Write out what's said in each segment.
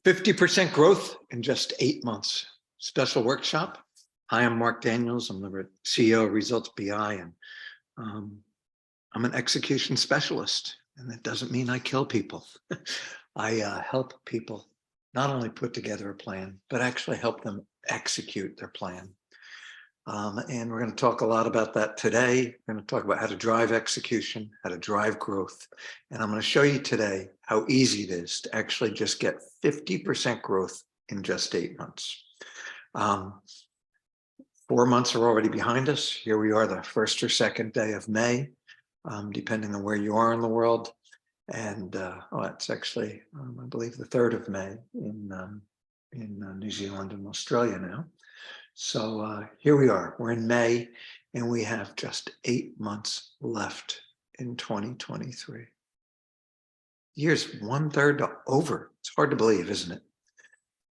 50% growth in just 8 months. Special workshop. Hi, I'm Marc Daniels. I'm the CEO of Results BI, and I'm an execution specialist. And that doesn't mean I kill people. I help people not only put together a plan, but actually help them execute their plan. And we're going to talk a lot about that today. We're going to talk about how to drive execution, how to drive growth. And I'm going to show you today how easy it is to actually just get 50% growth in just 8 months. 4 months are already behind us. Here we are, the first or second day of May, depending on where you are in the world. And it's actually, I believe, the 3rd of May in New Zealand and Australia now. So here we are, we're in May, and we have just 8 months left in 2023. The year's 1/3 over. It's hard to believe, isn't it?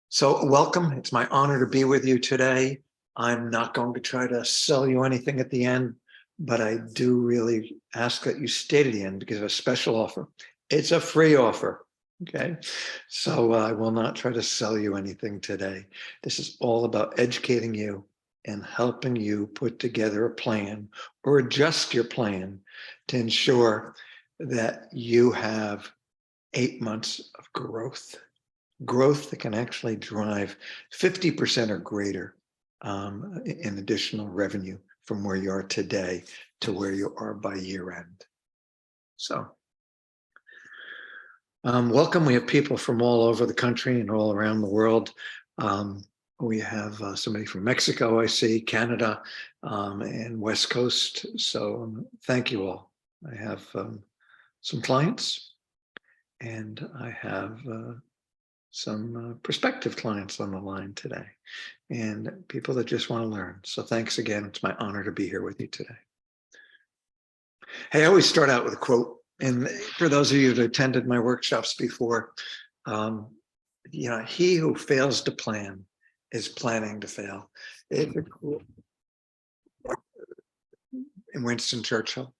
So welcome, it's my honor to be with you today. I'm not going to try to sell you anything at the end, but I do really ask that you stay to the end because of a special offer. It's a free offer. Okay, so I will not try to sell you anything today. This is all about educating you and helping you put together a plan or adjust your plan to ensure that you have 8 months of growth that can actually drive 50% or greater in additional revenue from where you are today to where you are by year end. So welcome. We have people from all over the country and all around the world. We have somebody from Mexico, I see, Canada, and West Coast. So thank you all. I have some clients, and I have some prospective clients on the line today, and people that just want to learn. So thanks again. It's my honor to be here with you today. Hey, I always start out with a quote. And for those of you that attended my workshops before, he who fails to plan is planning to fail. It's a quote in Winston Churchill.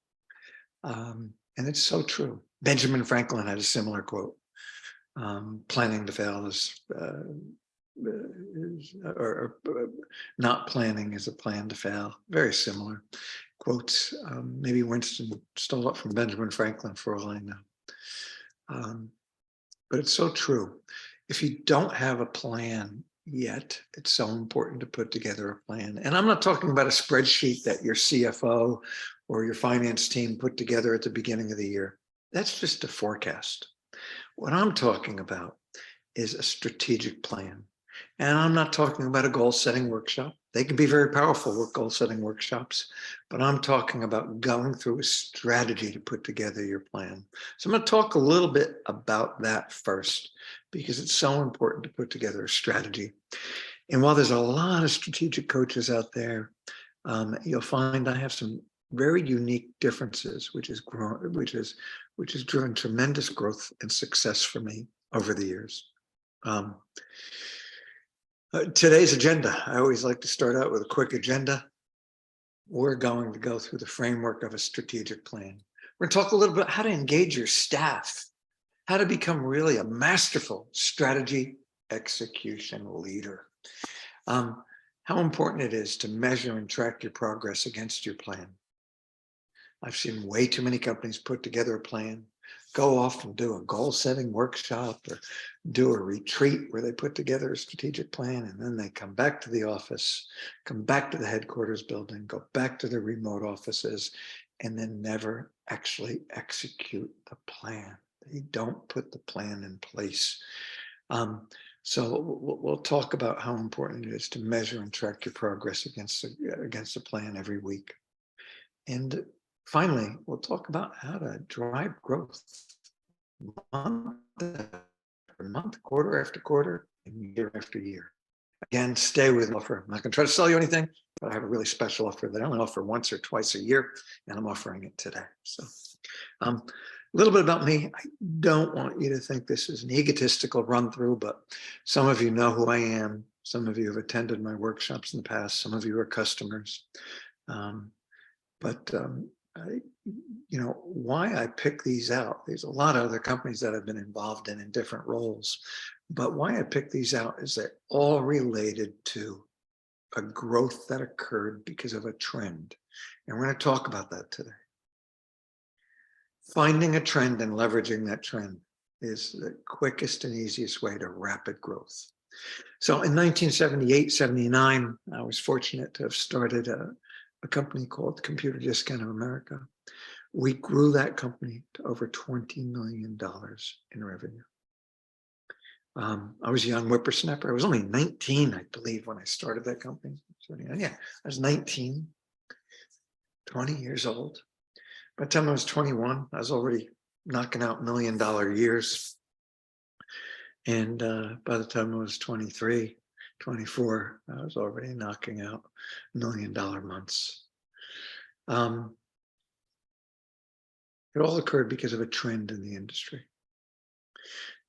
And it's so true. Benjamin Franklin had a similar quote. Planning to fail is, or not planning is a plan to fail. Very similar quotes. Maybe Winston stole it from Benjamin Franklin for all I know. But it's so true. If you don't have a plan yet, it's so important to put together a plan. And I'm not talking about a spreadsheet that your CFO or your finance team put together at the beginning of the year. That's just a forecast. What I'm talking about is a strategic plan. And I'm not talking about a goal-setting workshop. They can be very powerful with goal-setting workshops, but I'm talking about going through a strategy to put together your plan. So I'm going to talk a little bit about that first, because it's so important to put together a strategy. And while there's a lot of strategic coaches out there, you'll find I have some very unique differences, which has driven tremendous growth and success for me over the years. Today's agenda, I always like to start out with a quick agenda. We're going to go through the framework of a strategic plan. We're going to talk a little bit about how to engage your staff, how to become really a masterful strategy execution leader, how important it is to measure and track your progress against your plan. I've seen way too many companies put together a plan, go off and do a goal-setting workshop or do a retreat where they put together a strategic plan, and then they come back to the office, come back to the headquarters building, go back to their remote offices, and then never actually execute the plan. They don't put the plan in place. So we'll talk about how important it is to measure and track your progress against the plan every week. And finally, we'll talk about how to drive growth month after month, quarter after quarter, and year after year. Again, stay with the offer. I'm not going to try to sell you anything, but I have a really special offer that I only offer once or twice a year, and I'm offering it today. So a little bit about me. I don't want you to think this is an egotistical run through, but some of you know who I am. Some of you have attended my workshops in the past. Some of you are customers. But why I pick these out. There's a lot of other companies that I've been involved in different roles, but why I pick these out is they're all related to a growth that occurred because of a trend. And we're going to talk about that today. Finding a trend and leveraging that trend is the quickest and easiest way to rapid growth. So in 1978, 79, I was fortunate to have started a company called Computer Discount of America. We grew that company to over $20 million in revenue. I was a young whippersnapper. I was only 19, I believe, when I started that company. So, yeah, I was 19, 20 years old. By the time I was 21, I was already knocking out $1 million years. And by the time I was 23, 24, I was already knocking out $1 million months. It all occurred because of a trend in the industry.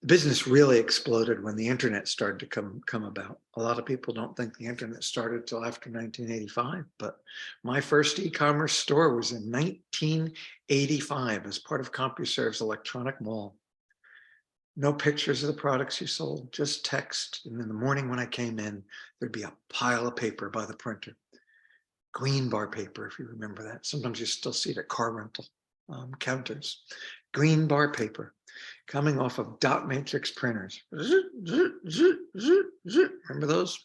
The business really exploded when the internet started to come about. A lot of people don't think the internet started till after 1985, but my first e-commerce store was in 1985 as part of CompuServe's electronic mall. No pictures of the products you sold, just text. And in the morning when I came in, there'd be a pile of paper by the printer. Green bar paper, if you remember that. Sometimes you still see it at car rental counters. Green bar paper coming off of dot matrix printers. Remember those?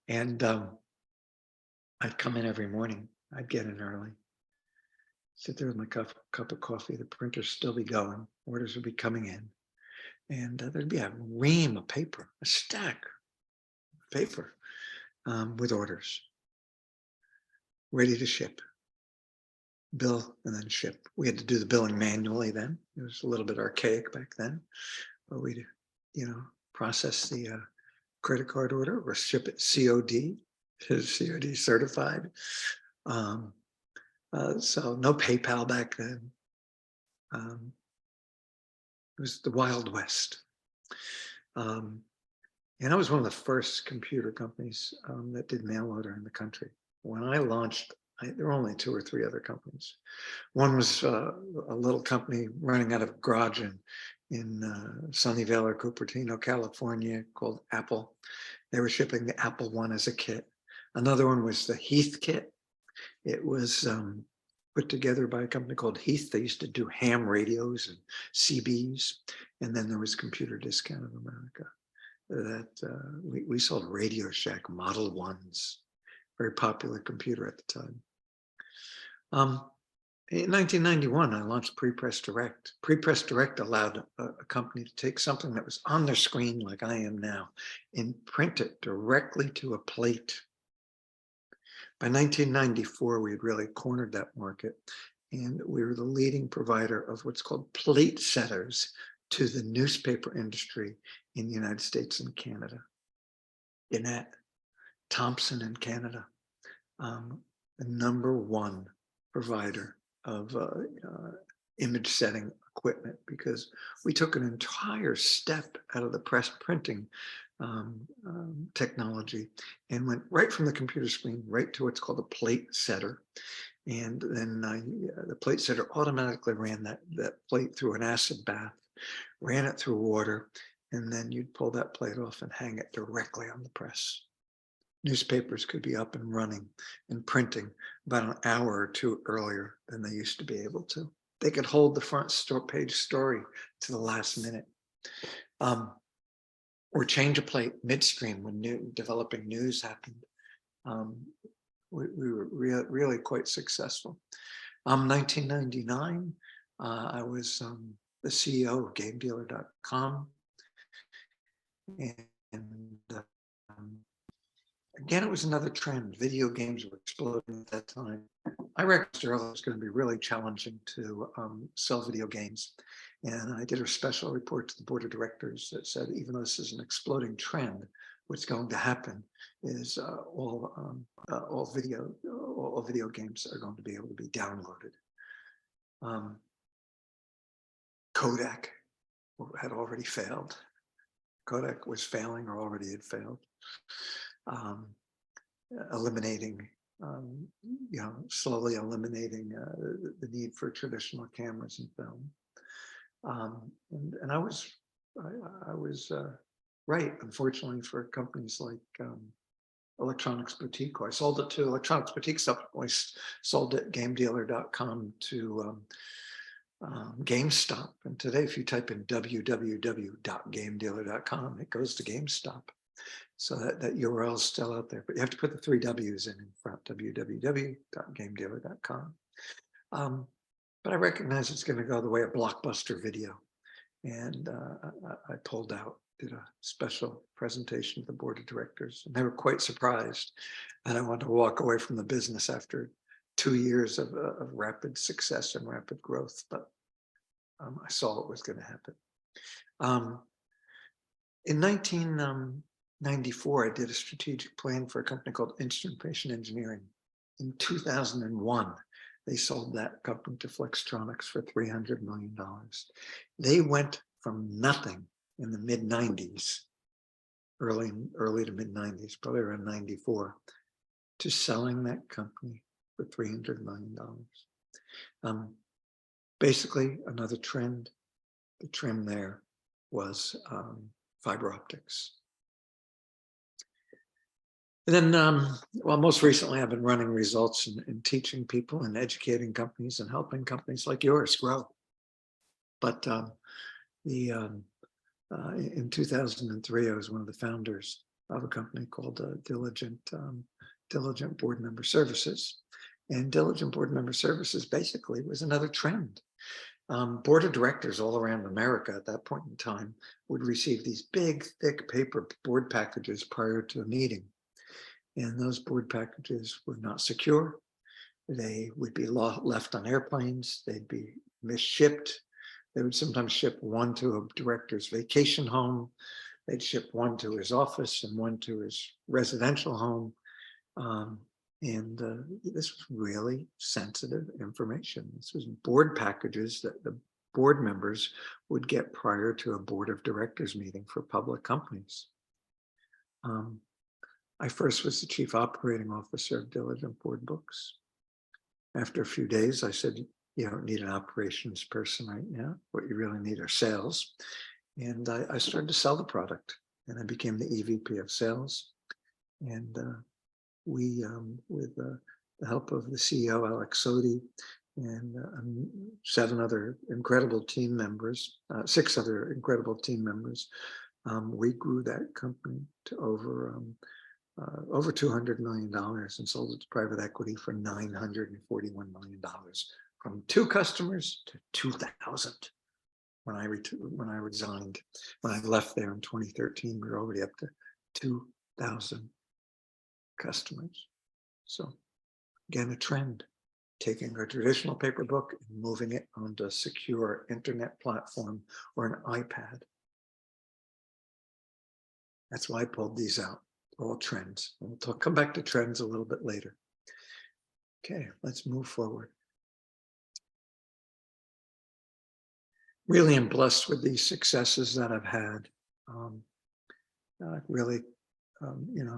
And I'd come in every morning. I'd get in early, sit there with my cup of coffee. The printers still be going. Orders would be coming in. And there'd be a ream of paper, a stack of paper with orders ready to ship. Bill and then ship. We had to do the billing manually then. It was a little bit archaic back then, but we'd, process the credit card order or ship it COD, COD certified. So no PayPal back then. It was the Wild West. And I was one of the first computer companies that did mail order in the country. When I launched, there were only 2 or 3 other companies. One was a little company running out of a garage in Sunnyvale or Cupertino, California, called Apple. They were shipping the Apple One as a kit. Another one was the Heath kit. It was put together by a company called Heath. They used to do ham radios and CBs. And then there was Computer Discount of America. That we sold Radio Shack Model 1s, very popular computer at the time. In 1991, I launched Prepress Direct. Prepress Direct allowed a company to take something that was on their screen like I am now and print it directly to a plate. By 1994, we had really cornered that market, and we were the leading provider of what's called plate setters to the newspaper industry in the United States and Canada. Gannett, Thompson in Canada, the #1 provider of image setting equipment, because we took an entire step out of the press printing technology and went right from the computer screen right to what's called a plate setter. And then the plate setter automatically ran that plate through an acid bath, ran it through water, and then you'd pull that plate off and hang it directly on the press. Newspapers could be up and running and printing about an hour or 2 earlier than they used to be able to. They could hold the front page story to the last minute. Or change a plate midstream when developing news happened. We were really quite successful. 1999, I was the CEO of GameDealer.com. And again, it was another trend. Video games were exploding at that time. I recognized earlier it was going to be really challenging to sell video games. And I did a special report to the board of directors that said, even though this is an exploding trend, what's going to happen is all video games are going to be able to be downloaded. Kodak had already failed. Kodak was failing or already had failed. Eliminating slowly eliminating the need for traditional cameras and film. And I was right, unfortunately, for companies like Electronics Boutique. I sold it to Electronics Boutique, subsequently sold it GameDealer.com to GameStop. And today, if you type in www.gamedealer.com, it goes to GameStop. So that URL is still out there, but you have to put the 3 W's in front, www.gamedealer.com. But I recognize it's going to go the way of Blockbuster Video. And I pulled out, did a special presentation to the board of directors, and they were quite surprised. And I wanted to walk away from the business after 2 years of rapid success and rapid growth, but I saw what was going to happen. In 1994, I did a strategic plan for a company called Instrumentation Engineering. In 2001, they sold that company to Flextronics for $300 million. They went from nothing in the mid-90s, early to mid-90s, probably around 94, to selling that company for $300 million. Basically, another trend. The trend there was fiber optics. And then, well, most recently, I've been running results and teaching people and educating companies and helping companies like yours grow. But in 2003, I was one of the founders of a company called Diligent Board Member Services. And Diligent Board Member Services basically was another trend. Board of directors all around America at that point in time would receive these big, thick paper board packages prior to a meeting. And those board packages were not secure. They would be left on airplanes. They'd be misshipped. They would sometimes ship one to a director's vacation home. They'd ship one to his office and one to his residential home. This was really sensitive information. This was board packages that the board members would get prior to a board of directors meeting for public companies. I first was the chief operating officer of Diligent Board Books. After a few days, I said, you don't need an operations person right now. What you really need are sales. And I started to sell the product, and I became the EVP of sales. And we, with the help of the CEO, Alex Sodi, and 6 other incredible team members, we grew that company to over $200 million and sold it to private equity for $941 million, from 2 customers to 2,000. When I resigned, when I left there in 2013, we were already up to 2,000 customers. So again, a trend, taking a traditional paper book and moving it onto a secure internet platform or an iPad. That's why I pulled these out. All trends. We'll come back to trends a little bit later. Okay, let's move forward. Really am blessed with these successes that I've had. I'm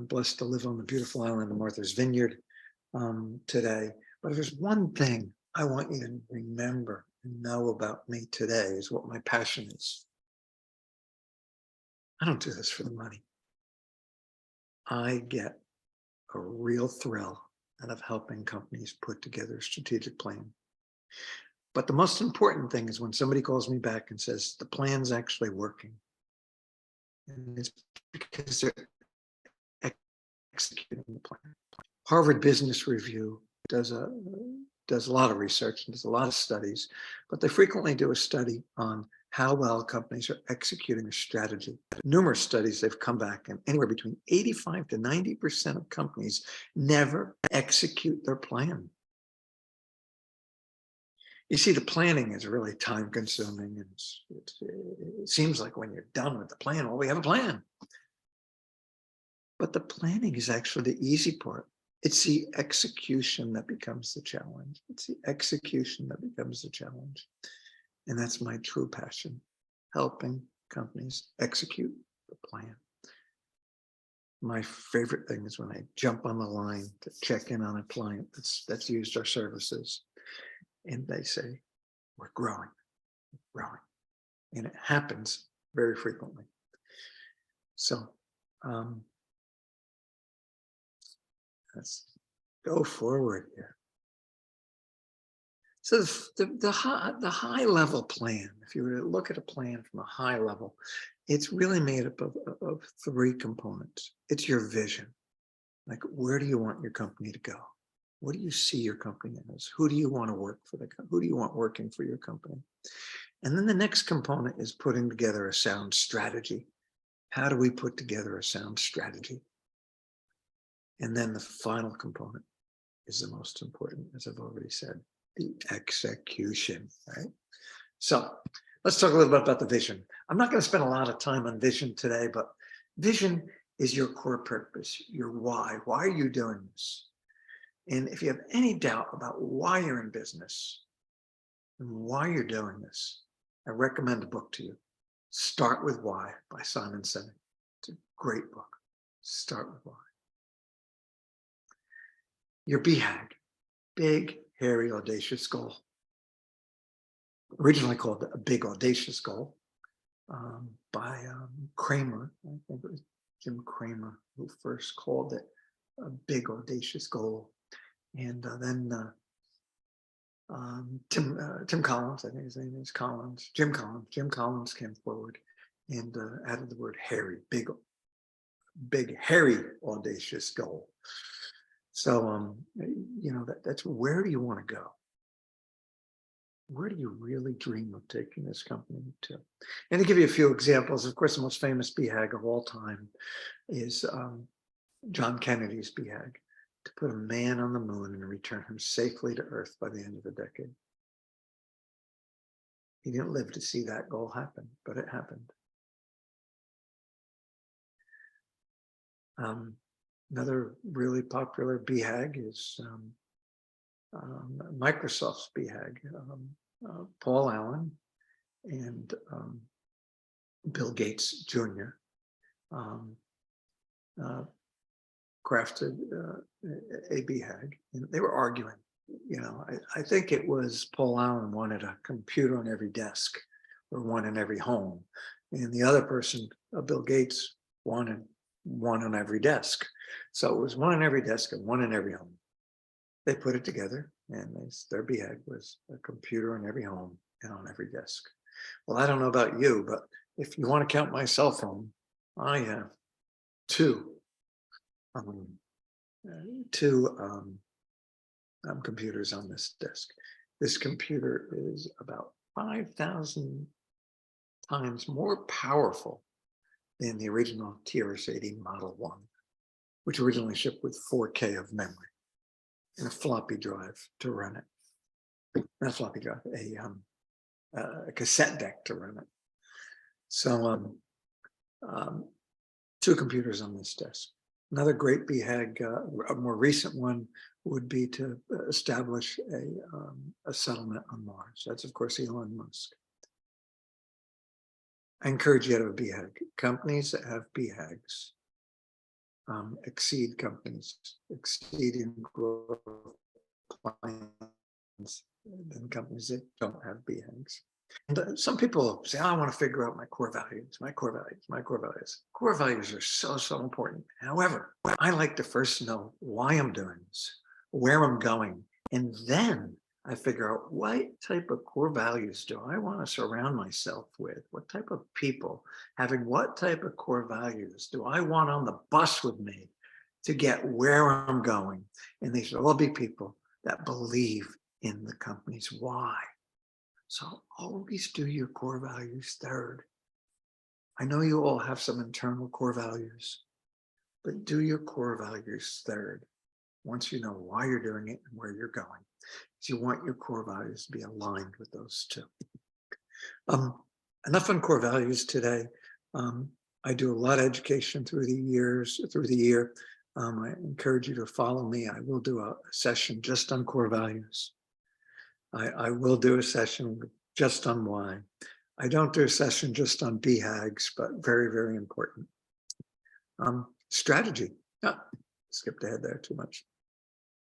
blessed to live on the beautiful island of Martha's Vineyard today. But if there's one thing I want you to remember and know about me today, is what my passion is. I don't do this for the money. I get a real thrill out of helping companies put together a strategic plan. But the most important thing is when somebody calls me back and says, the plan's actually working. And it's because they're executing the plan. Harvard Business Review does a lot of research and does a lot of studies, but they frequently do a study on how well companies are executing a strategy. Numerous studies, they've come back, and anywhere between 85 to 90% of companies never execute their plan. You see, the planning is really time consuming, and it seems like when you're done with the plan, well, we have a plan. But the planning is actually the easy part. It's the execution that becomes the challenge. It's the execution that becomes the challenge. And that's my true passion, helping companies execute the plan. My favorite thing is when I jump on the line to check in on a client that's used our services, and they say, we're growing, growing. And it happens very frequently. So let's go forward here. So the high level plan, if you were to look at a plan from a high level, it's really made up of three components. It's your vision. Like, where do you want your company to go? What do you see your company as? Who do you want to work for? Who do you want working for your company? And then the next component is putting together a sound strategy. How do we put together a sound strategy? And then the final component is the most important, as I've already said, the execution, right? So let's talk a little bit about the vision. I'm not going to spend a lot of time on vision today, but vision is your core purpose, your why. Why are you doing this? And if you have any doubt about why you're in business and why you're doing this, I recommend a book to you. Start with Why by Simon Sinek. It's a great book. Start with why. Your BHAG, big, hairy, audacious goal. Originally called a big, audacious goal by Kramer. I think it was Jim Kramer who first called it a big, audacious goal. And then Tim Collins, I think his name is Collins, Jim Collins came forward and added the word hairy, big, hairy, audacious goal. So, that's where do you want to go? Where do you really dream of taking this company to? And to give you a few examples, of course, the most famous BHAG of all time is John Kennedy's BHAG, to put a man on the moon and return him safely to Earth by the end of the decade. He didn't live to see that goal happen, but it happened. Another really popular BHAG is Microsoft's BHAG. Paul Allen and Bill Gates Jr. Crafted a BHAG, and they were arguing. I think it was Paul Allen wanted a computer on every desk or one in every home, and the other person, Bill Gates, wanted one on every desk. So it was one on every desk and one in every home. They put it together, and their BHAG was a computer in every home and on every desk. Well, I don't know about you, but if you want to count my cell phone, I have two computers on this desk. This computer is about 5,000 times more powerful than the original TRS-80 Model 1, which originally shipped with 4K of memory and a floppy drive to run it. Not a floppy drive, a cassette deck to run it. So two computers on this desk. Another great BHAG, a more recent one, would be to establish a settlement on Mars. That's, of course, Elon Musk. I encourage you to have a BHAG. Companies that have BHAGs exceed companies, exceeding growth plans than companies that don't have BHAGs. And some people say, I want to figure out my core values, my core values, my core values. Core values are so important. However, I like to first know why I'm doing this, where I'm going, and then I figure out what type of core values do I want to surround myself with? What type of people having what type of core values do I want on the bus with me to get where I'm going? And these will all be people that believe in the company's why. So always do your core values third. I know you all have some internal core values, but do your core values third. Once you know why you're doing it and where you're going, so you want your core values to be aligned with those two. Enough on core values today. I do a lot of education through the year. I encourage you to follow me. I will do a session just on core values. I will do a session just on why. I don't do a session just on BHAGs, but very, very important. Strategy. Oh, skipped ahead there too much.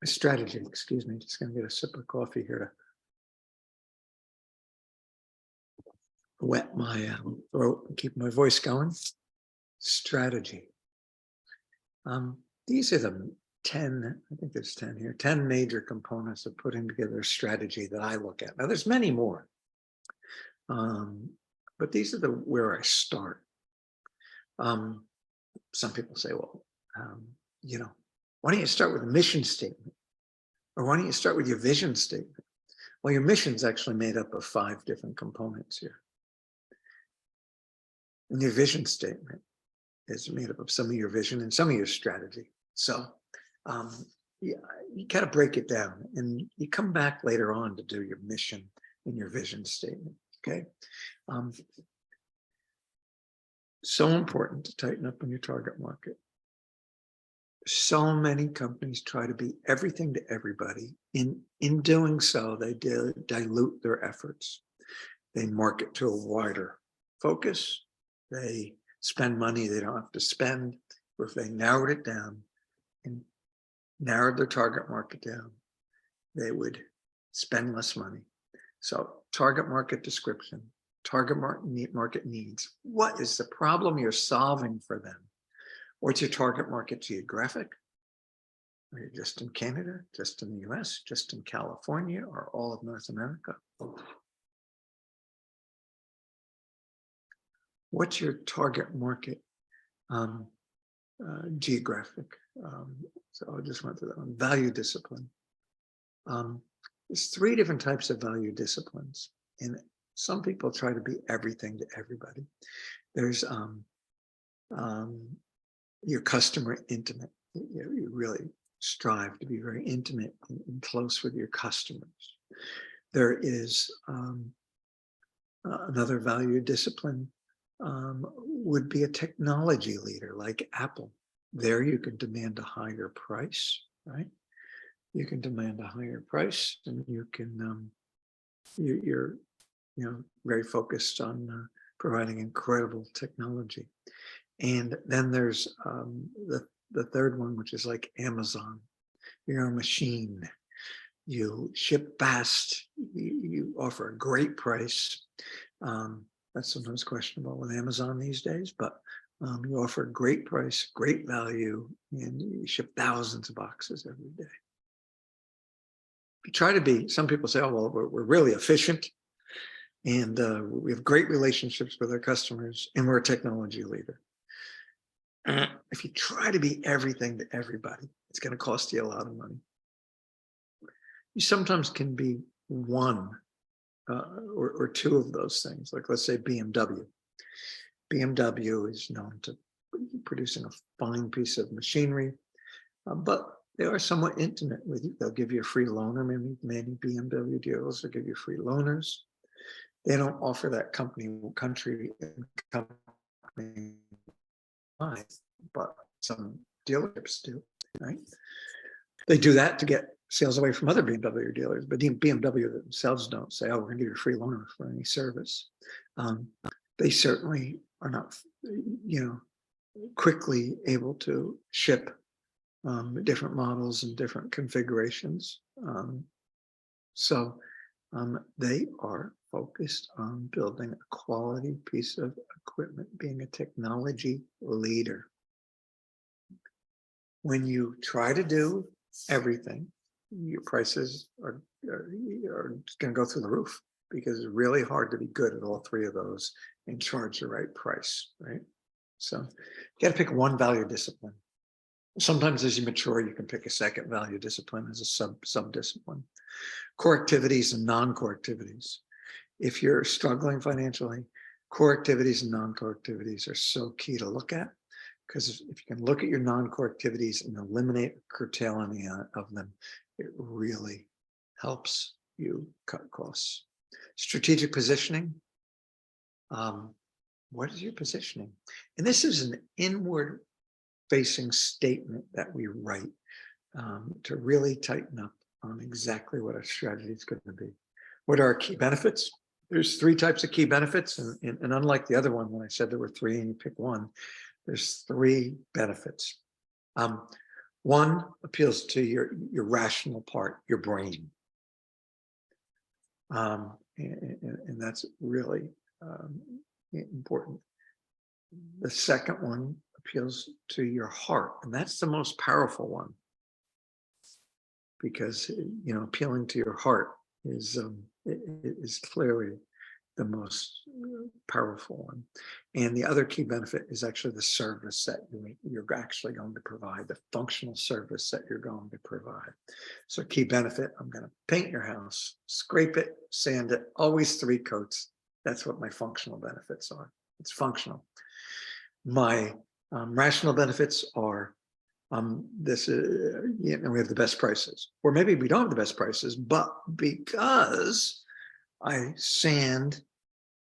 Strategy, excuse me, just gonna get a sip of coffee here to wet my throat and keep my voice going. Strategy. These are the 10, I think there's 10 here, 10 major components of putting together a strategy that I look at. Now there's many more, but these are where I start. Some people say, well, why don't you start with a mission statement? Or why don't you start with your vision statement? Well, your mission is actually made up of 5 different components here. And your vision statement is made up of some of your vision and some of your strategy. So you got to break it down, and you come back later on to do your mission and your vision statement, okay? So important to tighten up on your target market. So many companies try to be everything to everybody. In doing so, they dilute their efforts. They market to a wider focus. They spend money they don't have to spend. Or if they narrowed it down and narrowed their target market down, they would spend less money. So target market description, target market needs. What is the problem you're solving for them? What's your target market geographic? Are you just in Canada, just in the US, just in California, or all of North America? What's your target market geographic? So I just went through that one. Value discipline. There's 3 different types of value disciplines, and some people try to be everything to everybody. There's your customer intimate. You really strive to be very intimate and close with your customers. There is another value discipline would be a technology leader like Apple. There you can demand a higher price, right? You can demand a higher price, and you can you're very focused on providing incredible technology. And then there's the third one, which is like Amazon. You're a machine. You ship fast. You offer a great price. That's sometimes questionable with Amazon these days, but you offer a great price, great value, and you ship thousands of boxes every day. If you try to be, some people say, oh, well, we're really efficient, and we have great relationships with our customers, and we're a technology leader. If you try to be everything to everybody, it's going to cost you a lot of money. You sometimes can be one or 2 of those things. Like, let's say BMW. BMW is known to producing a fine piece of machinery, but they are somewhat intimate with you. They'll give you a free loaner. Many BMW dealers will give you free loaners. They don't offer that country but some dealerships do, right? They do that to get sales away from other BMW dealers, but BMW themselves don't say, oh, we're going to give you a free loaner for any service. They certainly are not, quickly able to ship different models and different configurations. So they are focused on building a quality piece of equipment, being a technology leader. When you try to do everything, your prices are going to go through the roof, because it's really hard to be good at all 3 of those and charge the right price, right? So you got to pick one value discipline. Sometimes as you mature, you can pick a second value discipline as a sub-discipline. Core activities and non-core activities. If you're struggling financially, core activities and non-core activities are so key to look at, because if you can look at your non-core activities and eliminate or curtail any of them, it really helps you cut costs. Strategic positioning. What is your positioning? And this is an inward facing statement that we write to really tighten up on exactly what our strategy is going to be. What are our key benefits? There's 3 types of key benefits, and unlike the other one, when I said there were 3 and you pick one, there's three benefits. One appeals to your rational part, your brain. And that's really important. The second one appeals to your heart, and that's the most powerful one, because appealing to your heart is clearly the most powerful one. And the other key benefit is actually the service that you're actually going to provide, the functional service that you're going to provide. So key benefit, I'm going to paint your house, scrape it, sand it, always 3 coats. That's what my functional benefits are. It's functional. My rational benefits are we have the best prices, or maybe we don't have the best prices, but because I sand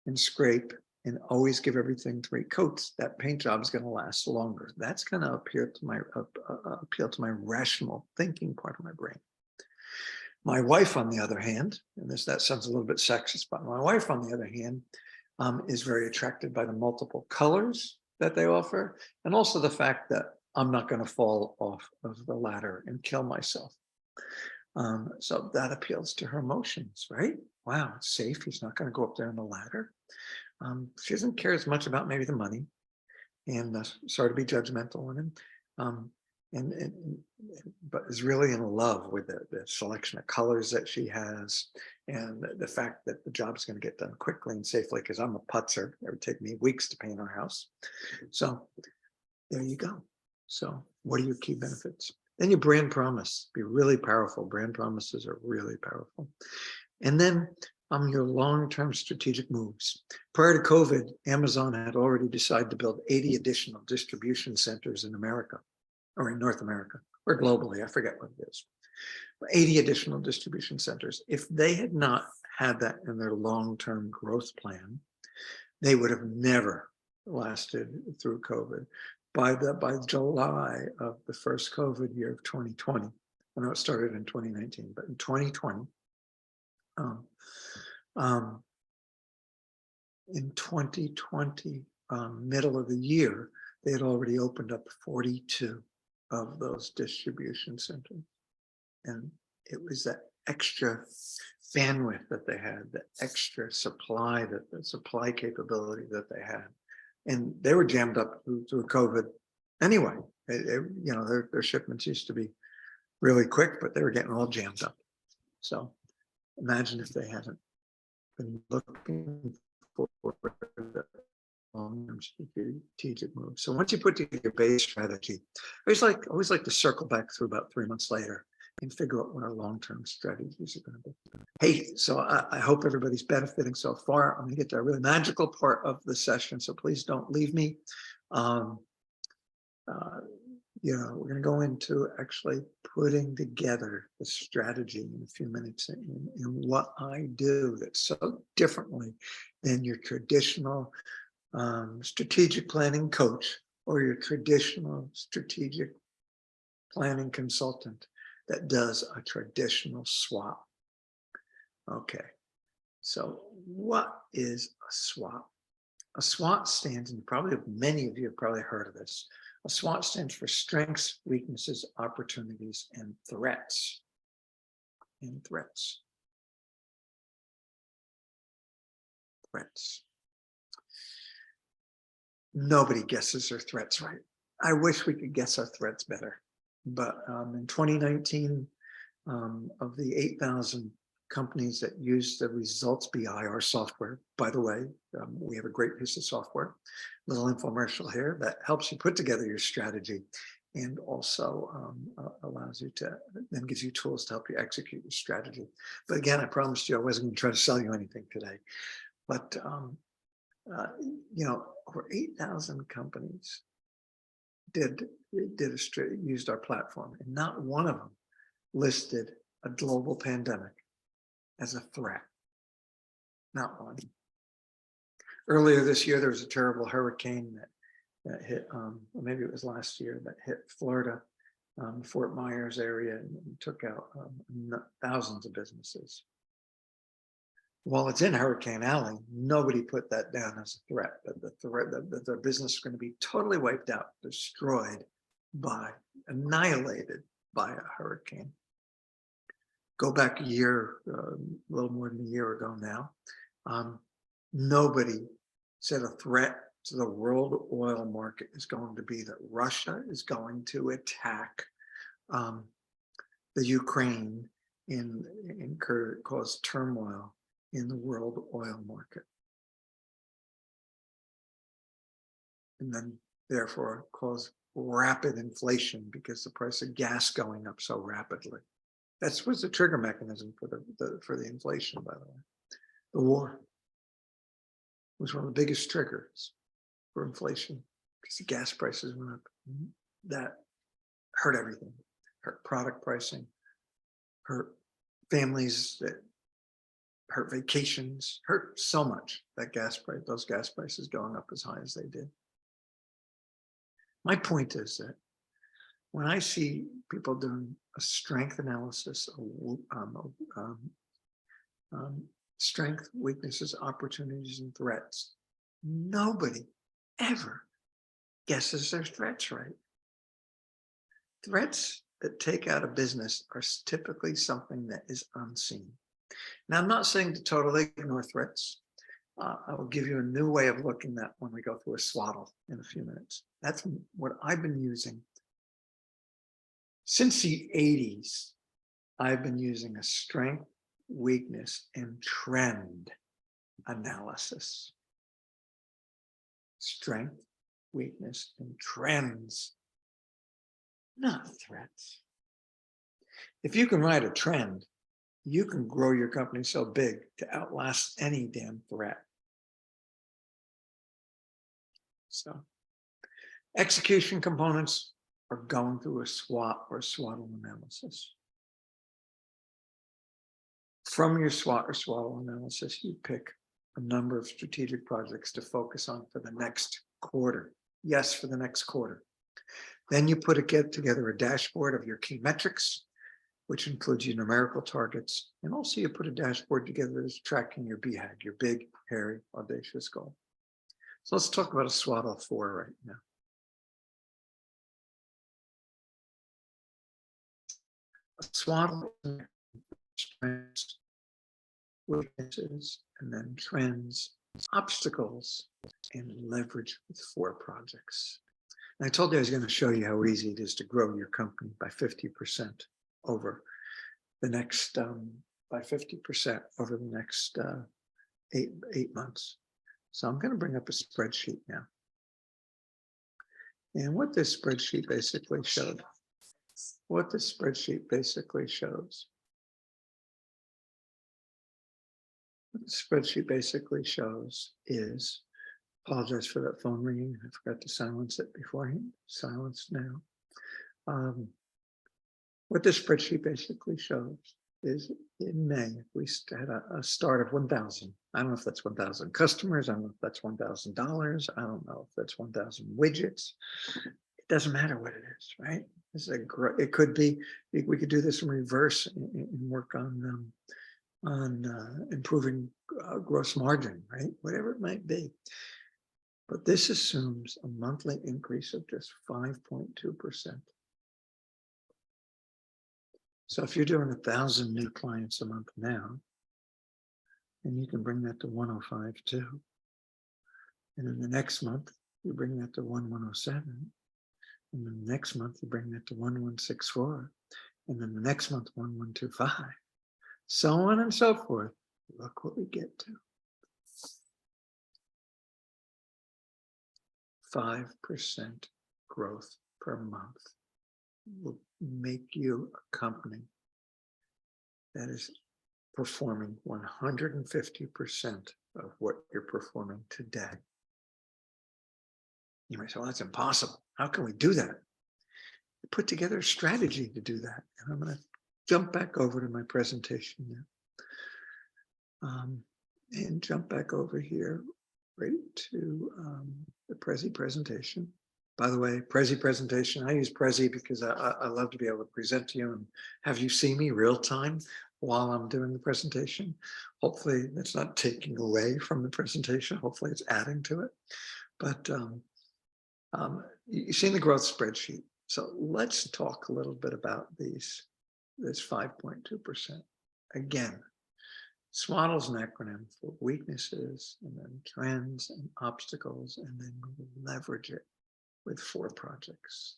and scrape and always give everything 3 coats, that paint job is going to last longer. That's going to appeal to my rational thinking part of my brain. My wife, on the other hand, and that sounds a little bit sexist, but my wife, on the other hand, is very attracted by the multiple colors that they offer, and also the fact that I'm not going to fall off of the ladder and kill myself. So that appeals to her emotions, right? Wow, it's safe. He's not going to go up there on the ladder. She doesn't care as much about maybe the money, and sorry to be judgmental on him, but is really in love with the selection of colors that she has, and the fact that the job is going to get done quickly and safely, because I'm a putzer. It would take me weeks to paint our house. So there you go. So what are your key benefits? Then your brand promise, be really powerful. Brand promises are really powerful. And then your long-term strategic moves. Prior to COVID, Amazon had already decided to build 80 additional distribution centers in America, or in North America, or globally, I forget what it is. 80 additional distribution centers. If they had not had that in their long-term growth plan, they would have never lasted through COVID. By July of the first COVID year of 2020, I know it started in 2019, but in 2020, middle of the year, they had already opened up 42 of those distribution centers. And it was that extra bandwidth that they had, the extra supply, the supply capability that they had. And they were jammed up through COVID anyway. Their shipments used to be really quick, but they were getting all jammed up. So imagine if they hadn't been looking for the long-term strategic move. So once you put together your base strategy, I always like to circle back through about 3 months later and figure out what our long-term strategies are going to be. Hey, so I hope everybody's benefiting so far. I'm going to get to a really magical part of the session, so please don't leave me. We're going to go into actually putting together the strategy in a few minutes, and what I do that's so differently than your traditional strategic planning coach or your traditional strategic planning consultant that does a traditional SWOT. Okay, so what is a SWOT? A SWOT stands, and many of you have probably heard of this. A SWOT stands for strengths, weaknesses, opportunities, and threats. Threats. Nobody guesses their threats right. I wish we could guess our threats better. But in 2019, of the 8,000 companies that use the Results BI, our software, by the way, we have a great piece of software, little infomercial here, that helps you put together your strategy, and also allows you to, then gives you tools to help you execute your strategy. But again, I promised you I wasn't going to try to sell you anything today. But over 8,000 companies used our platform, and not one of them listed a global pandemic as a threat. Not one. Earlier this year, there was a terrible hurricane that hit, maybe it was last year, that hit Florida, Fort Myers area, and took out thousands of businesses. While it's in Hurricane Alley, nobody put that down as a threat, that the threat that their business is going to be totally wiped out, destroyed by, annihilated by a hurricane. Go back a year, a little more than a year ago now. Nobody said a threat to the world oil market is going to be that Russia is going to attack the Ukraine and cause turmoil in the world oil market. And then therefore cause rapid inflation because the price of gas going up so rapidly. That was the trigger mechanism for the inflation, by the way. The war was one of the biggest triggers for inflation because the gas prices went up. That hurt everything, hurt product pricing, hurt families, that hurt vacations, hurt so much, that those gas prices going up as high as they did. My point is that when I see people doing a strength analysis, strength, weaknesses, opportunities, and threats, nobody ever guesses their threats right. Threats that take out a business are typically something that is unseen. Now, I'm not saying to totally ignore threats. I will give you a new way of looking at when we go through a swaddle in a few minutes. That's what I've been using. Since the 80s, I've been using a strength, weakness, and trend analysis. Strength, weakness, and trends, not threats. If you can write a trend, you can grow your company so big to outlast any damn threat. So, execution components are going through a SWOT or swaddle analysis. From your SWOT or swaddle analysis, you pick a number of strategic projects to focus on for the next quarter. Yes, for the next quarter. Then you get together a dashboard of your key metrics, which includes your numerical targets. And also you put a dashboard together that's tracking your BHAG, your big, hairy, audacious goal. So let's talk about a swaddle 4 right now. A swaddle, strengths, weaknesses, and then trends, obstacles, and leverage with 4 projects. And I told you I was going to show you how easy it is to grow your company by 50% over the next, eight months. So I'm going to bring up a spreadsheet now. And what this spreadsheet basically shows, is, apologize for that phone ringing. I forgot to silence it beforehand. Silence now. What this spreadsheet basically shows is in May, we had a start of 1,000. I don't know if that's 1,000 customers. I don't know if that's $1,000. I don't know if that's 1,000 widgets. It doesn't matter what it is, right? It could be, we could do this in reverse and work on improving gross margin, right? Whatever it might be. But this assumes a monthly increase of just 5.2%. So if you're doing 1,000 new clients a month now, and you can bring that to 105 too. And then the next month, you bring that to 1107. And then the next month, you bring that to 1164. And then the next month, 1125. So on and so forth. Look what we get to. 5% growth per month will make you a company that is performing 150% of what you're performing today. You might say, well, that's impossible. How can we do that? Put together a strategy to do that. And I'm going to jump back over to my presentation now. And jump back over here right to the Prezi presentation. By the way, Prezi presentation, I use Prezi because I love to be able to present to you and have you see me real time. while I'm doing the presentation. Hopefully that's not taking away from the presentation. Hopefully it's adding to it. But you've seen the growth spreadsheet. So let's talk a little bit about this 5.2%. Again, SWOT is an acronym for weaknesses and then trends and obstacles, and then we leverage it with 4 projects.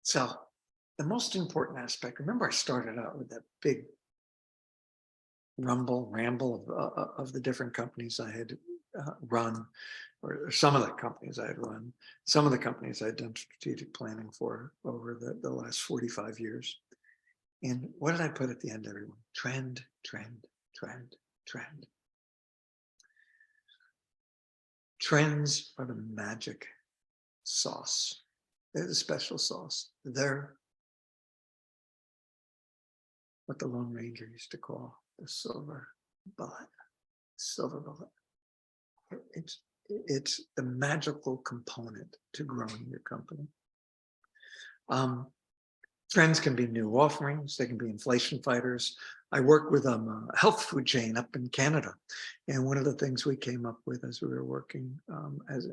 So the most important aspect, remember I started out with that big ramble of the different companies I had run, or some of the companies I had run, some of the companies I'd done strategic planning for over the last 45 years. And what did I put at the end, everyone? Trend, trend, trend, trend. Trends are the magic sauce. They're the special sauce. They're what the Lone Ranger used to call the silver bullet. Silver bullet. It's the magical component to growing your company. Trends can be new offerings. They can be inflation fighters. I work with a health food chain up in Canada, and one of the things we came up with as we were working as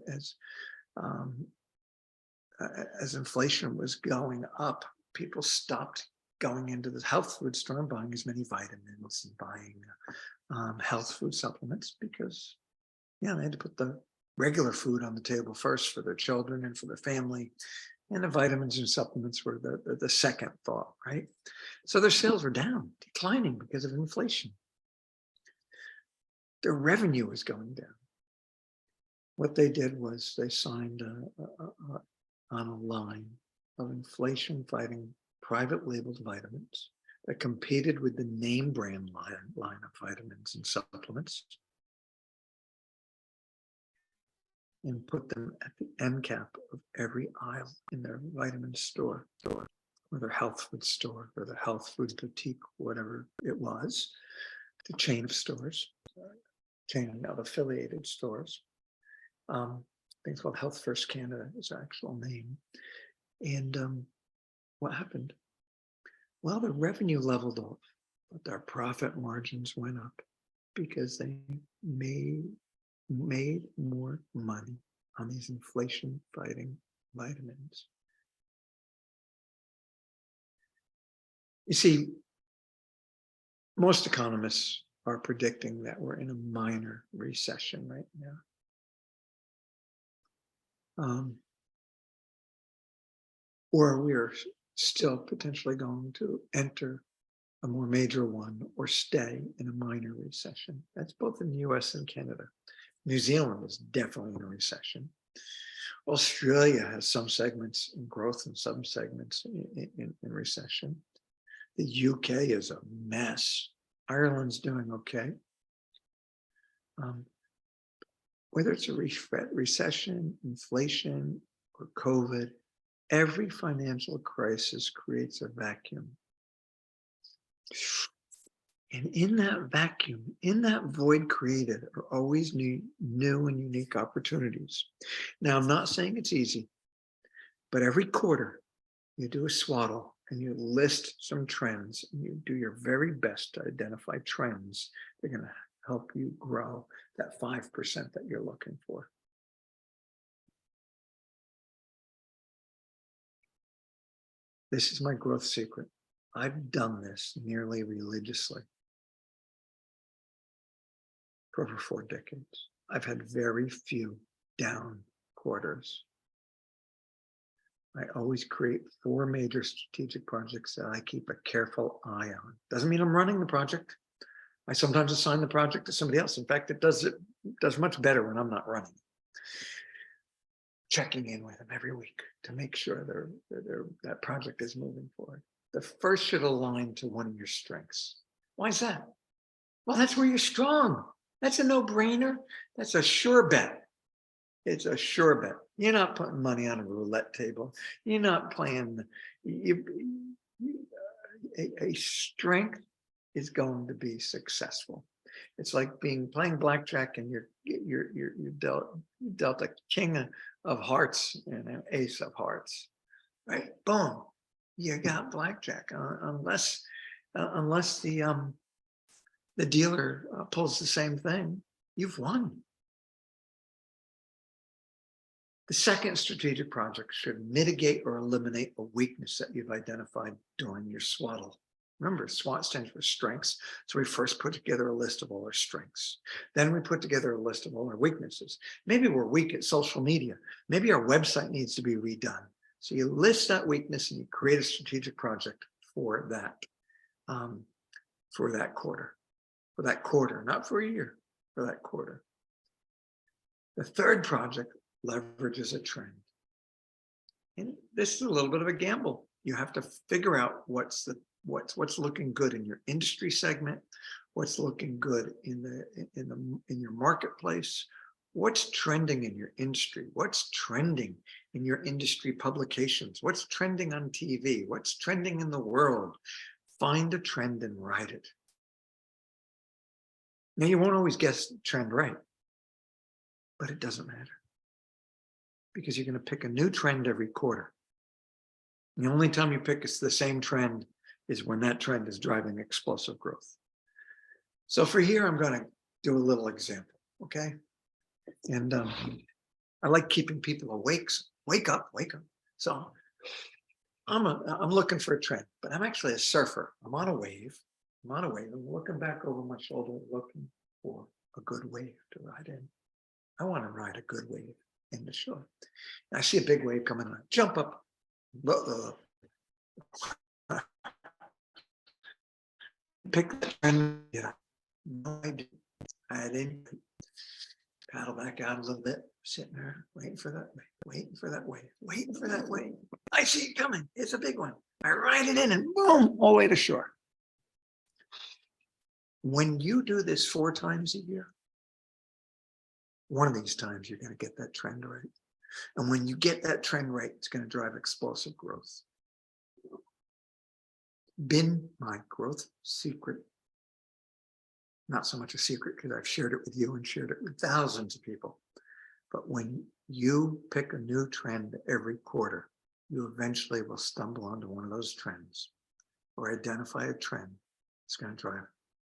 inflation was going up, people stopped going into the health food store and buying as many vitamins and buying health food supplements because, yeah, they had to put the regular food on the table first for their children and for their family. And the vitamins and supplements were the second thought, right? So their sales were down, declining because of inflation. Their revenue was going down. What they did was they signed on a line of inflation-fighting private labeled vitamins that competed with the name brand line of vitamins and supplements, and put them at the end cap of every aisle in their vitamin store or their health food store or the health food boutique, whatever it was, the chain of stores, chain of affiliated stores. I think it's called Health First Canada is our actual name. And what happened? Well, the revenue leveled off, but their profit margins went up because they made more money on these inflation fighting vitamins. You see, most economists are predicting that we're in a minor recession right now. Or we're still potentially going to enter a more major one or stay in a minor recession. That's both in the US and Canada. New Zealand is definitely in a recession. Australia has some segments in growth and some segments in recession. The UK is a mess. Ireland's doing okay. Whether it's a recession, inflation, or COVID, every financial crisis creates a vacuum. And in that vacuum, in that void created, are always new and unique opportunities. Now, I'm not saying it's easy, but every quarter you do a swaddle and you list some trends and you do your very best to identify trends that are going to help you grow that 5% that you're looking for. This is my growth secret. I've done this nearly religiously for over 4 decades. I've had very few down quarters. I always create 4 major strategic projects that I keep a careful eye on. Doesn't mean I'm running the project. I sometimes assign the project to somebody else. In fact, it does much better when I'm not running. Checking in with them every week to make sure that project is moving forward. The first should align to one of your strengths. Why is that? Well, that's where you're strong. That's a no-brainer. That's a sure bet. It's a sure bet. You're not putting money on a roulette table. You're not playing. A strength is going to be successful. It's like playing blackjack and you're dealt a king of hearts and an ace of hearts, right? Boom. you got blackjack. Unless the dealer pulls the same thing, you've won. The second strategic project should mitigate or eliminate a weakness that you've identified during your SWOT. Remember, SWOT stands for strengths. So we first put together a list of all our strengths. Then we put together a list of all our weaknesses. Maybe we're weak at social media. Maybe our website needs to be redone. So you list that weakness and you create a strategic project for that quarter, not for a year, for that quarter. The third project leverages a trend. And this is a little bit of a gamble. You have to figure out what's looking good in your industry segment, what's looking good in your marketplace, what's trending in your industry, what's trending in your industry publications, what's trending on TV, what's trending in the world. Find a trend and ride it. Now, you won't always guess the trend right, but it doesn't matter, because you're going to pick a new trend every quarter. The only time you pick the same trend is when that trend is driving explosive growth. So for here, I'm going to do a little example, okay? And I like keeping people awake. So wake up. So I'm looking for a trend, but I'm actually a surfer. I'm on a wave. I'm looking back over my shoulder, looking for a good wave to ride in. I want to ride a good wave in the shore. And I see a big wave coming on. Jump up. Pick the trend. Yeah. No idea. I didn't paddle back out a little bit, sitting there, waiting for that wave. I see it coming. It's a big one. I ride it in and boom, all the way to shore. When you do this 4 times a year, one of these times you're going to get that trend right. And when you get that trend right, it's going to drive explosive growth. Been my growth secret. Not so much a secret because I've shared it with you and shared it with thousands of people. But when you pick a new trend every quarter, you eventually will stumble onto one of those trends or identify a trend that's going to drive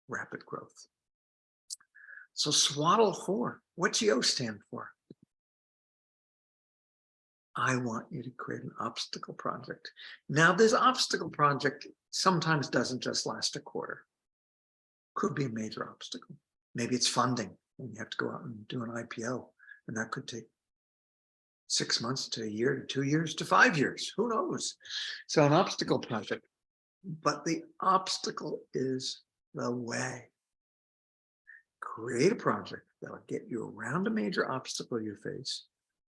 rapid growth. So SWOT 4, what's the O stand for? I want you to create an obstacle project. Now, this obstacle project sometimes doesn't just last a quarter. Could be a major obstacle. Maybe it's funding and you have to go out and do an IPO, and that could take 6 months to a year to 2 years to 5 years. Who knows? So an obstacle project, but the obstacle is the way. Create a project that'll get you around a major obstacle you face,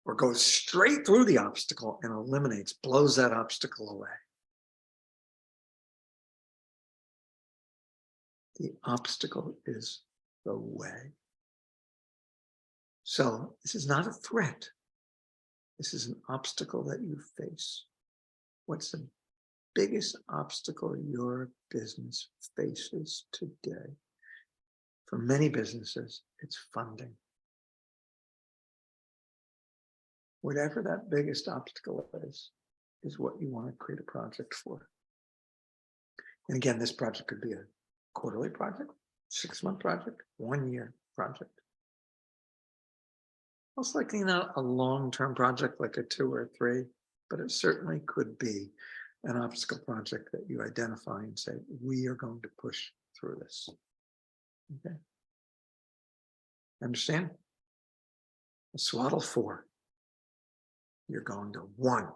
or goes straight through the obstacle and blows that obstacle away. The obstacle is the way. So this is not a threat. This is an obstacle that you face. What's the biggest obstacle your business faces today? For many businesses, it's funding. Whatever that biggest obstacle is what you want to create a project for. And again, this project could be a quarterly project, 6-month project, 1-year project. Most likely not a long-term project like a 2 or 3, but it certainly could be an obstacle project that you identify and say, we are going to push through this. Okay. Understand? A SWOT 4. You're going to 1,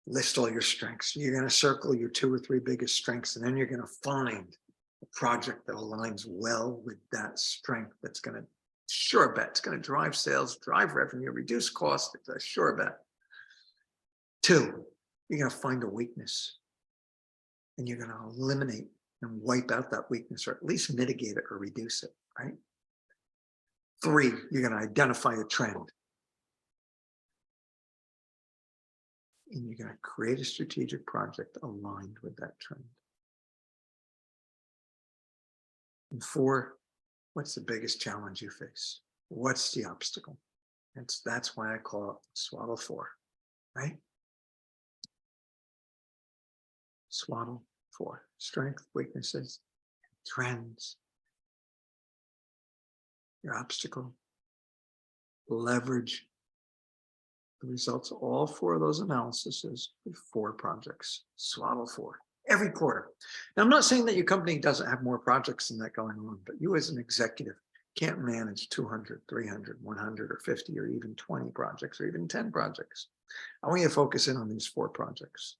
list all your strengths. You're going to circle your 2 or 3 biggest strengths, and then you're going to find a project that aligns well with that strength. That's going to, sure bet, it's going to drive sales, drive revenue, reduce costs. It's a sure bet. 2, you're going to find a weakness, and you're going to eliminate and wipe out that weakness, or at least mitigate it or reduce it, right? 3, you're going to identify a trend. And you're going to create a strategic project aligned with that trend. And 4, what's the biggest challenge you face? What's the obstacle? That's why I call it SWOT 4, right? swaddle 4, strength, weaknesses, trends, your obstacle, leverage the results of all 4 of those analyses with 4 projects, swaddle 4, every quarter. Now, I'm not saying that your company doesn't have more projects than that going on, but you as an executive can't manage 200, 300, 100, or 50, or even 20 projects, or even 10 projects. I want you to focus in on these 4 projects,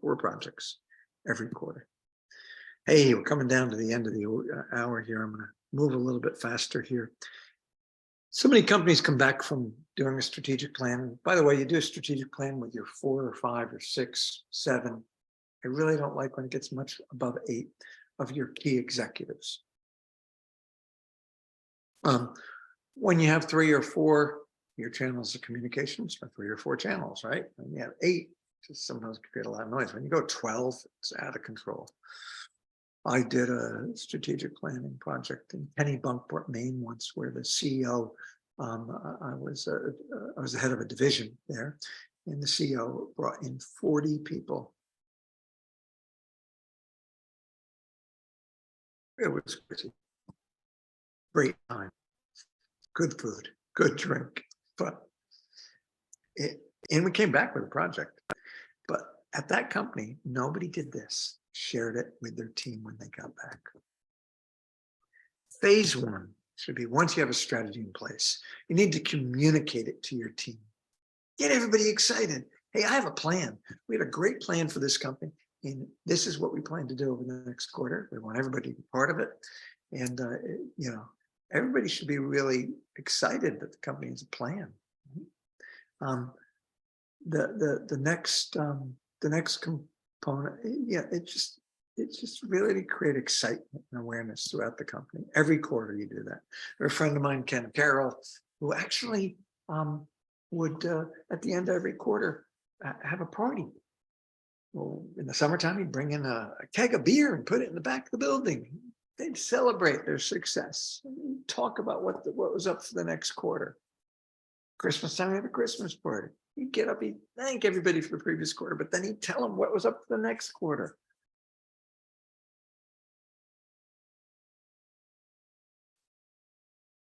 4 projects every quarter. Hey, we're coming down to the end of the hour here. I'm going to move a little bit faster here. So many companies come back from doing a strategic plan. By the way, you do a strategic plan with your 4 or 5 or 6, 7. I really don't like when it gets much above 8 of your key executives. When you have 3 or 4, your channels of communications are 3 or 4 channels, right? When you have 8, just sometimes can create a lot of noise. When you go 12, it's out of control. I did a strategic planning project in Kennebunkport, Maine once, where the CEO, I was the head of a division there, and the CEO brought in 40 people. It was crazy. Great time, good food, good drink, and we came back with a project. But at that company, nobody did this, shared it with their team when they got back. Phase 1 should be, once you have a strategy in place, you need to communicate it to your team. Get everybody excited. Hey, I have a plan. We have a great plan for this company, and this is what we plan to do over the next quarter. We want everybody to be part of it. And, everybody should be really excited that the company has a plan. The next component, it just really to create excitement and awareness throughout the company. Every quarter you do that. There's a friend of mine, Ken Carroll, who actually would at the end of every quarter have a party. Well, in the summertime, he'd bring in a keg of beer and put it in the back of the building. They'd celebrate their success, and talk about what was up for the next quarter. Christmas time, we have a Christmas party. He'd get up, he'd thank everybody for the previous quarter, but then he'd tell them what was up for the next quarter.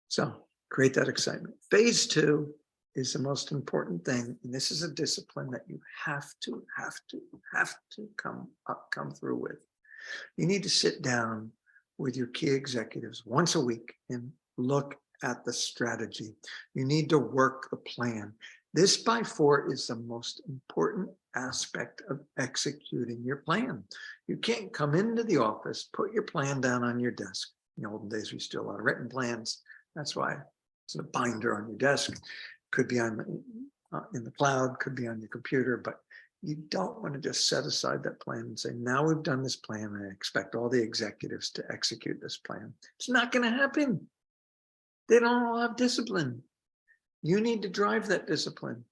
So create that excitement. Phase 2 is the most important thing, and this is a discipline that you have to come through with. You need to sit down with your key executives once a week and look at the strategy. You need to work the plan. This by 4 is the most important aspect of executing your plan. You can't come into the office, put your plan down on your desk. In the olden days, we still had a lot of written plans. That's why it's a binder on your desk. Could be on in the cloud, could be on your computer, but you don't want to just set aside that plan and say, now we've done this plan, and I expect all the executives to execute this plan. It's not going to happen. They don't all have discipline. You need to drive that discipline.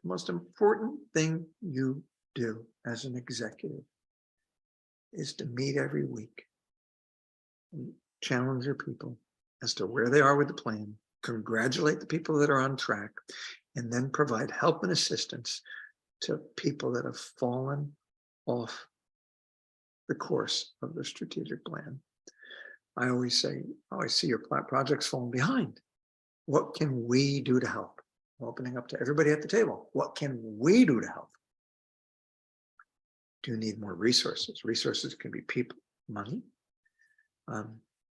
The most important thing you do as an executive is to meet every week and challenge your people as to where they are with the plan, congratulate the people that are on track, and then provide help and assistance to people that have fallen off the course of the strategic plan. I always say, I see your projects falling behind. What can we do to help? I'm opening up to everybody at the table. What can we do to help? Do you need more resources? Resources can be people, money.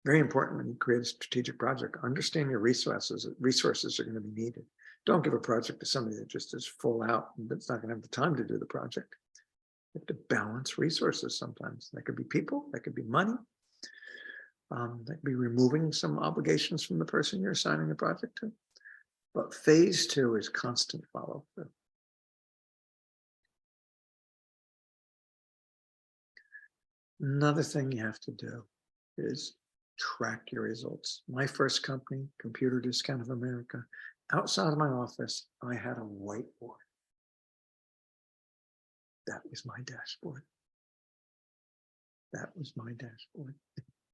Very important when you create a strategic project. Understand your resources. Resources are going to be needed. Don't give a project to somebody that just is full out and that's not going to have the time to do the project. You have to balance resources sometimes. That could be people, that could be money. That could be removing some obligations from the person you're assigning the project to. But phase 2 is constant follow through. Another thing you have to do is track your results. My first company, Computer Discount of America, outside of my office, I had a whiteboard. That was my dashboard. That was my dashboard.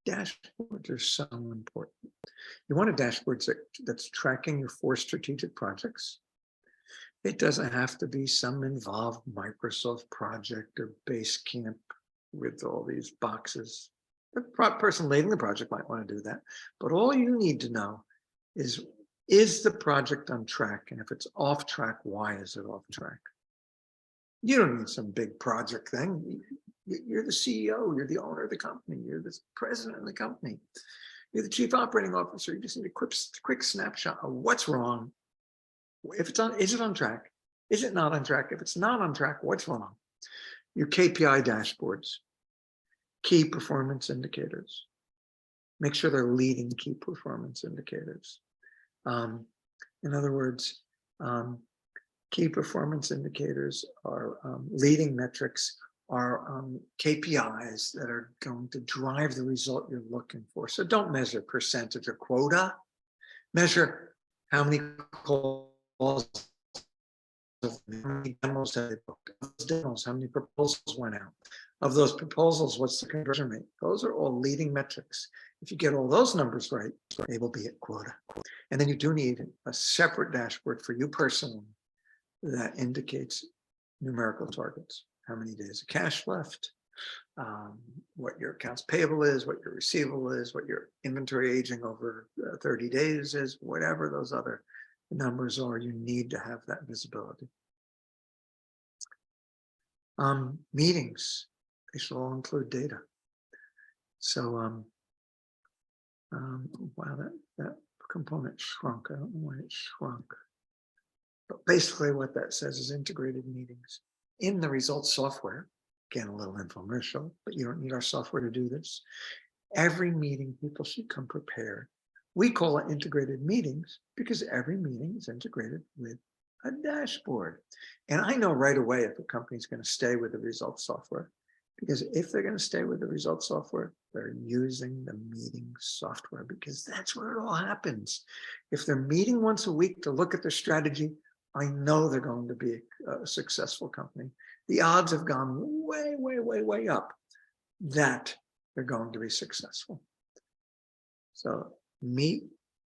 Dashboards are so important. You want a dashboard that's tracking your 4 strategic projects. It doesn't have to be some involved Microsoft project or Basecamp with all these boxes. The person leading the project might want to do that, but all you need to know is the project on track? And if it's off track, why is it off track? You don't need some big project thing. You're the CEO, you're the owner of the company, you're the president of the company, you're the chief operating officer. You just need a quick snapshot of what's wrong. If it's on, is it on track? Is it not on track? If it's not on track, what's wrong? Your KPI dashboards, key performance indicators. Make sure they're leading key performance indicators. In other words, key performance indicators are leading metrics, are KPIs that are going to drive the result you're looking for. So don't measure percentage or quota. Measure how many calls, how many demos have they booked, those demos, how many proposals went out. Of those proposals, what's the conversion rate? Those are all leading metrics. If you get all those numbers right, they will be at quota. And then you do need a separate dashboard for you personally that indicates numerical targets. How many days of cash left, what your accounts payable is, what your receivable is, what your inventory aging over 30 days is, whatever those other numbers are, you need to have that visibility. Meetings, they should all include data. So, wow, that component shrunk. I don't know why it shrunk. But basically what that says is integrated meetings in the results software. Again, a little infomercial, but you don't need our software to do this. Every meeting, people should come prepared. We call it integrated meetings because every meeting is integrated with a dashboard. And I know right away if a company's going to stay with the results software, because if they're going to stay with the results software, they're using the meeting software because that's where it all happens. If they're meeting once a week to look at their strategy, I know they're going to be a successful company. The odds have gone way, way, way, way up that they're going to be successful. So meet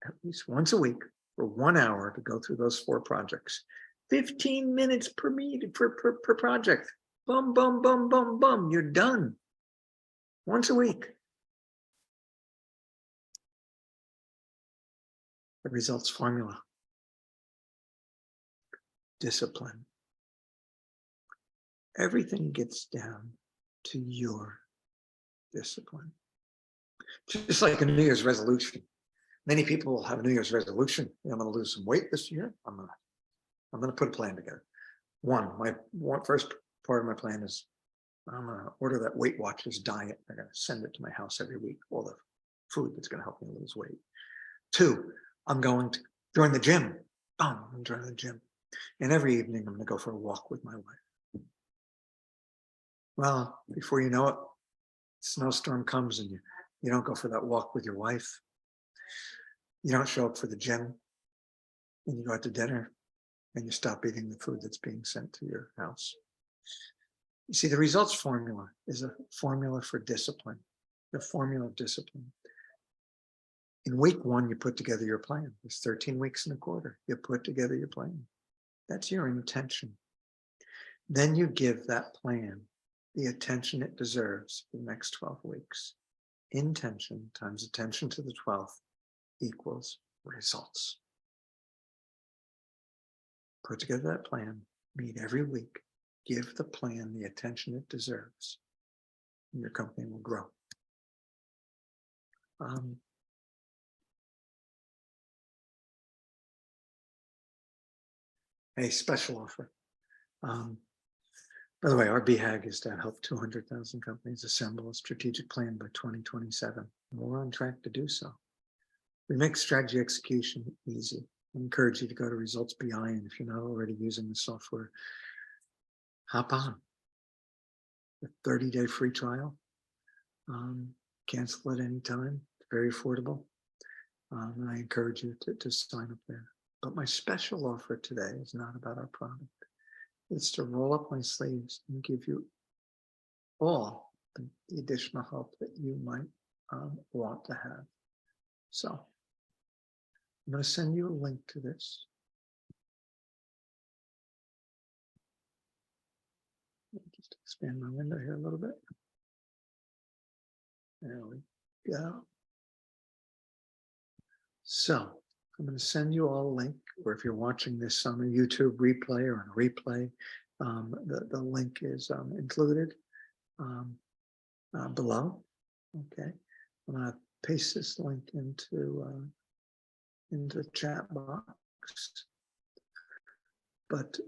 at least once a week for 1 hour to go through those 4 projects. 15 minutes per meeting per project. Bum, bum, bum, bum, bum. You're done. Once a week. The results formula. Discipline. Everything gets down to your discipline. Just like a New Year's resolution. Many people will have a New Year's resolution. I'm going to lose some weight this year. I'm going to put a plan together. My first part of my plan is I'm going to order that Weight Watchers diet. I'm going to send it to my house every week, all the food that's going to help me lose weight. 2, I'm going to join the gym. I'm joining the gym. And every evening, I'm going to go for a walk with my wife. Well, before you know it, snowstorm comes and you don't go for that walk with your wife. You don't show up for the gym. And you go out to dinner and you stop eating the food that's being sent to your house. You see, the results formula is a formula for discipline, the formula of discipline. In week 1, you put together your plan. There's 13 weeks in a quarter. You put together your plan. That's your intention. Then you give that plan the attention it deserves for the next 12 weeks. Intention times attention to the 12th equals results. Put together that plan, meet every week, give the plan the attention it deserves, and your company will grow. A special offer. By the way, our BHAG is to help 200,000 companies assemble a strategic plan by 2027. We're on track to do so. We make strategy execution easy. I encourage you to go to Results BI, and if you're not already using the software, hop on. A 30-day free trial. Cancel at any time. It's very affordable. And I encourage you to sign up there. But my special offer today is not about our product. It's to roll up my sleeves and give you all the additional help that you might want to have. So I'm going to send you a link to this. expand my window here a little bit. There we go. So I'm going to send you all a link, or if you're watching this on a YouTube replay or on a replay, the link is included below. Okay, I'm going to paste this link into the chat box. But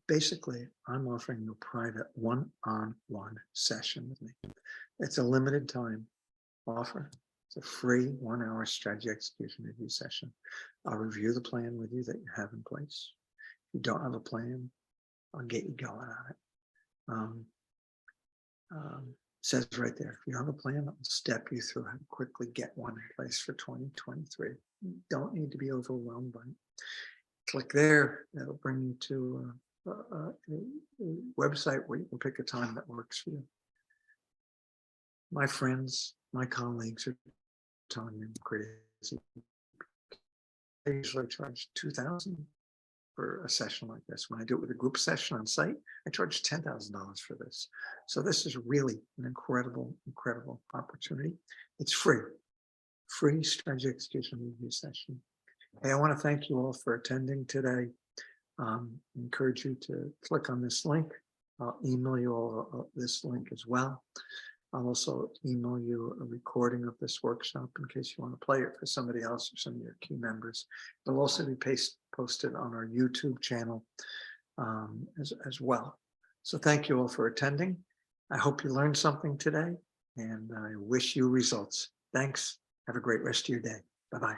basically, I'm offering you a private one-on-one session with me. It's a limited time offer. It's a free 1-hour strategy execution review session. I'll review the plan with you that you have in place. If you don't have a plan, I'll get you going on it. Says right there, if you have a plan, I'll step you through how to quickly get one in place for 2023. You don't need to be overwhelmed by it. Click there, that'll bring you to a website where you can pick a time that works for you. My friends, my colleagues are telling me I'm crazy. I usually charge $2,000 for a session like this. When I do it with a group session on site, I charge $10,000 for this. So this is really an incredible, incredible opportunity. It's free strategy execution review session. Hey, I want to thank you all for attending today. Encourage you to click on this link. I'll email you all this link as well. I'll also email you a recording of this workshop in case you want to play it for somebody else or some of your key members. It'll also be posted on our YouTube channel as well. So thank you all for attending. I hope you learned something today, and I wish you results. Thanks. Have a great rest of your day. Bye-bye.